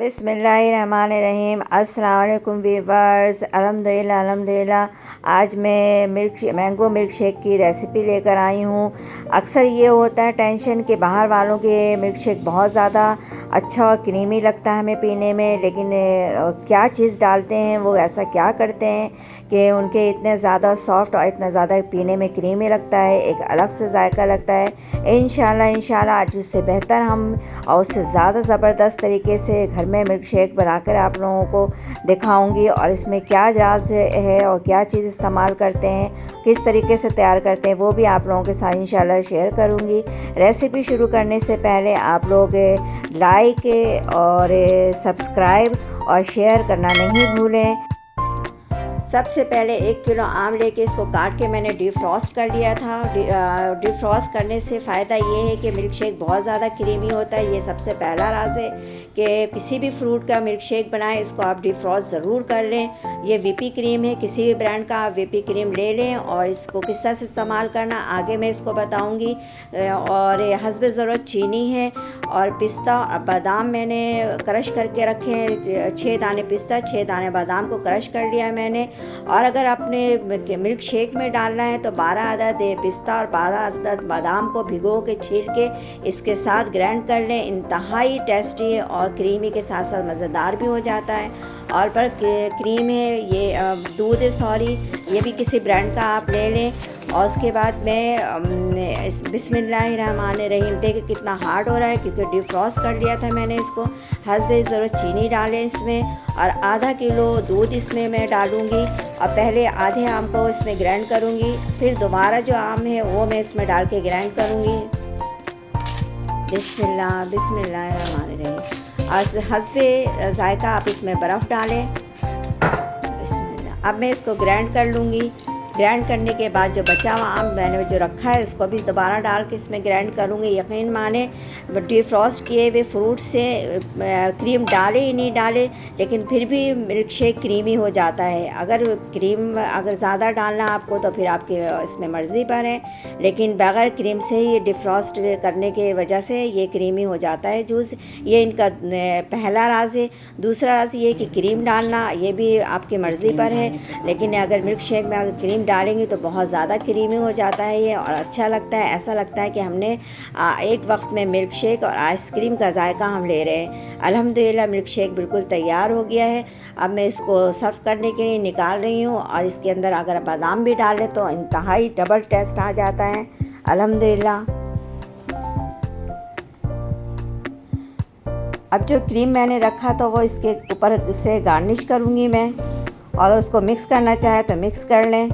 बिस्मिल्लाहिर्रहमानिर्रहीम। अस्सलाम वालेकुम वीवर्स। अल्हम्दुलिल्लाह आज मैं मैंगो मिल्क शेक की रेसिपी लेकर आई हूँ। अक्सर ये होता है टेंशन कि बाहर वालों के मिल्क शेक बहुत ज़्यादा अच्छा और क्रीमी लगता है हमें पीने में, लेकिन क्या चीज़ डालते हैं, वो ऐसा क्या करते हैं कि उनके इतने ज़्यादा सॉफ्ट और इतना ज़्यादा पीने में क्रीमी लगता है, एक अलग से जायका लगता है। इंशाल्लाह आज उससे बेहतर हम और उससे ज़्यादा ज़बरदस्त तरीके से घर में मिल्क शेक बनाकर आप लोगों को दिखाऊंगी, और इसमें क्या राज है और क्या चीज़ इस्तेमाल करते हैं, किस तरीके से तैयार करते हैं, वो भी आप लोगों के साथ इंशाल्लाह शेयर करूंगी। रेसिपी शुरू करने से पहले आप लोग लाइक और सब्सक्राइब और शेयर करना नहीं भूलें। सबसे पहले 1 किलो आम लेके इसको काट के मैंने डिफ्रॉस्ट कर लिया था। डिफ्रॉस्ट करने से फ़ायदा ये है कि मिल्क शेक बहुत ज़्यादा क्रीमी होता है। ये सबसे पहला राज है कि किसी भी फ्रूट का मिल्क शेक बनाएं, इसको आप डिफ्रॉस्ट ज़रूर कर लें। ये वीपी क्रीम है, किसी भी ब्रांड का आप वीपी क्रीम ले लें, और इसको किस तरह से इस्तेमाल करना आगे मैं इसको बताऊँगी। और हस्ब ज़रूरत चीनी है और पिस्ता बादाम मैंने क्रश करके रखे हैं। 6 दाने पिस्ता, 6 दाने बादाम को क्रश कर लिया है मैंने। और अगर आपने मिल्क शेक में डालना है तो 12 अदद पिस्ता और 12 अदद बादाम को भिगो के छील के इसके साथ ग्राइंड कर लें। इंतहाई टेस्टी और क्रीमी के साथ साथ मज़ेदार भी हो जाता है। और पर क्रीम है, ये दूध है, सॉरी, ये भी किसी ब्रांड का आप ले लें। और उसके बाद मैं बिस्मिल्लाहिर्रहमानिर्रहीम, देखिए कितना हार्ड हो रहा है क्योंकि डिफ्रॉस्ट कर लिया था मैंने इसको। हस्बे ज़रूरत चीनी डालें इसमें, और आधा किलो दूध इसमें मैं डालूँगी। और पहले आधे आम को इसमें ग्राइंड करूँगी, फिर दोबारा जो आम है वो मैं इसमें डाल के ग्राइंड करूँगी। बिस्मिल्लाहिर्रहमानिर्रहीम। और हस्बे जायका आप इसमें बर्फ़ डालें। बिस्मिल्लाह। अब मैं इसको ग्राइंड कर लूँगी। ग्राइंड करने के बाद जो बचा हुआ आम मैंने जो रखा है उसको भी दोबारा डाल के इसमें ग्राइंड करूँगी। यकीन माने डिफ्रॉस्ट किए हुए फ्रूट से क्रीम डाले ही नहीं डाले, लेकिन फिर भी मिल्क शेक क्रीमी हो जाता है। अगर क्रीम अगर ज़्यादा डालना आपको तो फिर आपके इसमें मर्ज़ी पर है, लेकिन बग़ैर क्रीम से ही डिफ्रॉस्ट करने के वजह से ये क्रीमी हो जाता है जूस। ये इनका पहला राज है। दूसरा राज ये कि क्रीम डालना ये भी आपकी मर्ज़ी पर है, लेकिन अगर मिल्क शेक में अगर क्रीम डालेंगे तो बहुत ज़्यादा क्रीमी हो जाता है ये, और अच्छा लगता है। ऐसा लगता है कि हमने एक वक्त में मिल्क शेक और आइसक्रीम का जायका हम ले रहे हैं। अल्हम्दुलिल्लाह मिल्क शेक बिल्कुल तैयार हो गया है। अब मैं इसको सर्व करने के लिए निकाल रही हूँ, और इसके अंदर अगर बादाम भी डालें तो इंतहाई डबल टेस्ट आ जाता है। अल्हम्दुलिल्लाह। अब जो क्रीम मैंने रखा तो वो इसके ऊपर से गार्निश करूँगी मैं, और उसको मिक्स करना चाहे तो मिक्स कर लें।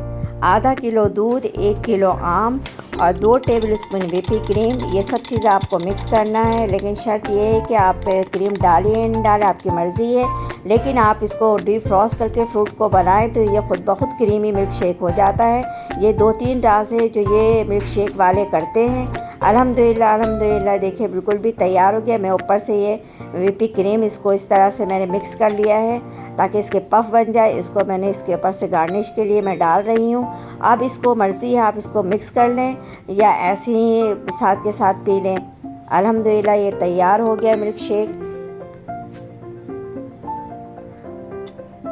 आधा किलो दूध, 1 किलो आम और 2 टेबलस्पून व्हिप क्रीम, ये सब चीज़ आपको मिक्स करना है। लेकिन शर्त ये है कि आप क्रीम डालिए नहीं डालें आपकी मर्ज़ी है, लेकिन आप इसको डिफ्रॉस्ट करके फ्रूट को बनाएं तो ये ख़ुद ब खुद क्रीमी मिल्क शेक हो जाता है। ये 2-3 राज है जो ये मिल्क शेक वाले करते हैं। अल्हम्दुलिल्लाह देखिए बिल्कुल भी तैयार हो गया। मैं ऊपर से ये व्हिप क्रीम इसको इस तरह से मैंने मिक्स कर लिया है ताकि इसके पफ बन जाए। इसको मैंने इसके ऊपर से गार्निश के लिए मैं डाल रही हूँ। अब इसको मर्ज़ी है, आप इसको मिक्स कर लें या ऐसे ही साथ के साथ पी लें। अल्हम्दुलिल्लाह ये तैयार हो गया मिल्क शेक।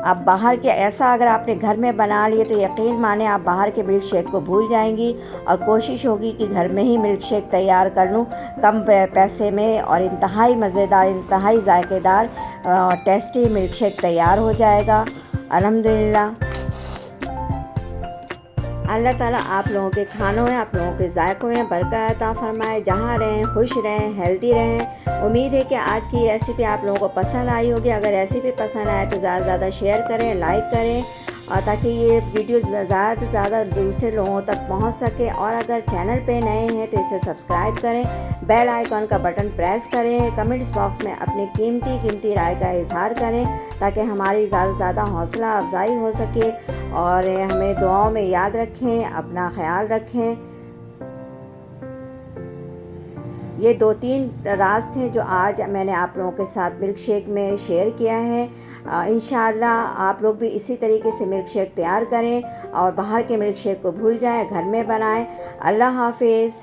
आप बाहर के ऐसा अगर आपने घर में बना लिए तो यकीन माने आप बाहर के मिल्क शेक को भूल जाएंगी, और कोशिश होगी कि घर में ही मिल्क शेक तैयार कर लूँ कम पैसे में, और इंतहाई मज़ेदार, इंतहाई जायकेदार और टेस्टी मिल्क शेक तैयार हो जाएगा। अल्हम्दुलिल्लाह। अल्लाह ताला आप लोगों के खानों में, आप लोगों के जायकों में बरकत अता फरमाए। जहाँ रहें खुश रहें, हेल्दी रहें। उम्मीद है कि आज की रेसिपी आप लोगों को पसंद आई होगी। अगर रेसिपी पसंद आए तो ज़्यादा से ज़्यादा शेयर करें, लाइक करें, और ताकि ये वीडियो ज़्यादा से ज़्यादा दूसरे लोगों तक पहुंच सके। और अगर चैनल पे नए हैं तो इसे सब्सक्राइब करें, बेल आइकॉन का बटन प्रेस करें, कमेंट्स बॉक्स में अपनी कीमती राय का इजहार करें ताकि हमारी ज़्यादा से ज़्यादा हौसला अफजाई हो सके। और हमें दुआओं में याद रखें, अपना ख्याल रखें। ये 2-3 राज थे जो आज मैंने आप लोगों के साथ मिल्क शेक में शेयर किया है। इंशाअल्लाह आप लोग भी इसी तरीके से मिल्क शेक तैयार करें और बाहर के मिल्क शेक को भूल जाएं, घर में बनाएं। अल्लाह हाफिज़।